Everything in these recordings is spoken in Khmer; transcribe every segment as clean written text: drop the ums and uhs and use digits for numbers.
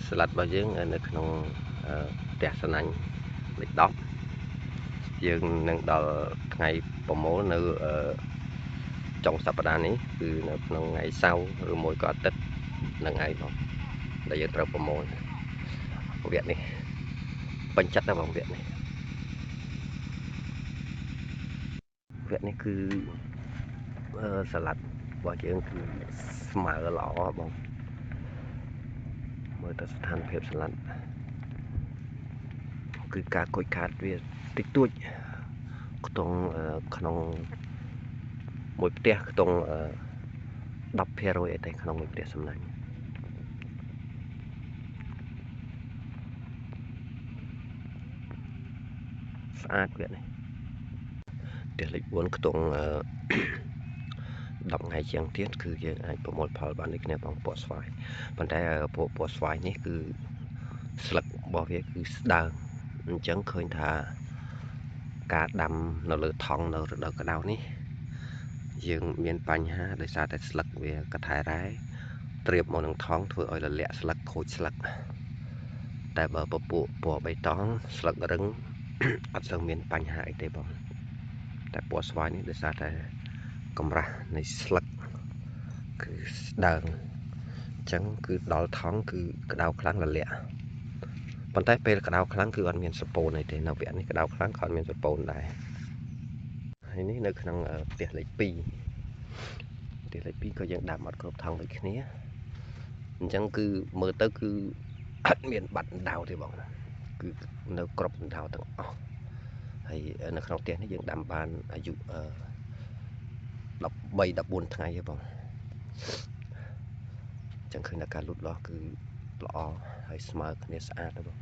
ស្លាត់របស់យើងនៅក្នុងផ្ទះសំណាញ់លេខ10យើងនឹងដល់ថ្ងៃប្រមូលនៅចុងសប្តាហ៍នេះគឺនៅក្នុងថ្ងៃសៅរ៍ឬមួយក៏អាទិត្យនឹងឯងបងដែលយើងត្រូវប្រមូលវគ្គនេះពេញចិត្តណាស់បងវគ្គនេះគឺស្លាត់របស់យើងគឺស្មើល្អបងមើលទៅស្ថានភាពស្លាត់គឺការខូចខាតវាតិចតួចខ្ទង់ក្នុងមួយផ្ទះខ្ទង់10% អីទៅក្នុងមួយផ្ទះសំណាញ់ស្អាតវានេះផ្ទះលេខ4ខ្ទង់10ថ្ងៃជាងទៀតគឺយើងអាចប្រមូលផលបានដូចគ្នាបងពណ៌ស្វាយប៉ុន្តែពណ៌ស្វាយនេះគឺស្លឹករបស់វាគឺស្ដើងអញ្ចឹងឃើញថាការដាំនៅលើថង់នៅរដូវក្តៅនេះយើងមានបញ្ហាដោយសារតែស្លឹកវាកថែរ៉ែត្រៀបមកនឹងថង់ធ្វើឲ្យរលាកស្លឹកខូចស្លឹកតែបើពពួកពណ៌បៃតងស្លឹករឹងអត់សូវមានបញ្ហាអីទេបងតែពណ៌ស្វាយនេះដោយសារតែកម្រាស់នៃស្លឹកគឺស្ដើងអញ្ចឹងគឺដល់ថង់គឺក្តៅខ្លាំងរលាកប៉ុន្តែពេលក្តៅខ្លាំងគឺអត់មានសពូនអីទេនៅវគ្គនេះក្តៅខ្លាំងក៏អត់មានសពូនដែរហើយនេះនៅក្នុងផ្ទះលេខ2ក៏យើងដាំអត់គ្រប់ថង់ដូចគ្នាអញ្ចឹងគឺមើលទៅគឺអត់មានបាត់ដៅទេបងគឺនៅគ្រប់ដៅទាំងអស់ហើយនៅក្នុងផ្ទះនេះយើងដាំបានអាយុ13-14 ថ្ងៃទេបងអញ្ចឹងឃើញថាការលូតលាស់គឺល្អហើយស្មើគ្នាស្អាតទេបង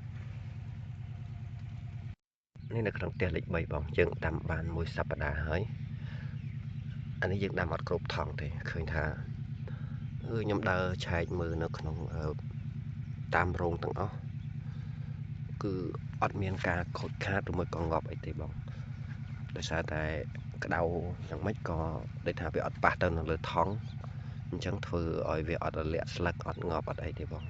នេះនៅក្នុងផ្ទះលេខ3បងយើងដាំបានមួយសប្តាហ៍ហើយអានេះយើងដាំអត់គ្រប់ថង់ទេឃើញថាខ្ញុំដើរឆែកមើលនៅក្នុងតាមរោងទាំងអស់គឺអត់មានការខូចខាតឬមួយក៏ងាប់អីទេបងដោយសារតែក្តៅយ៉ាងម៉េចក៏ដូចថាវាអត់ប៉ះទៅនៅលើថង់អញ្ចឹងធ្វើឲ្យវាអត់រលាកស្លឹកអត់ងាប់អត់អីទេបង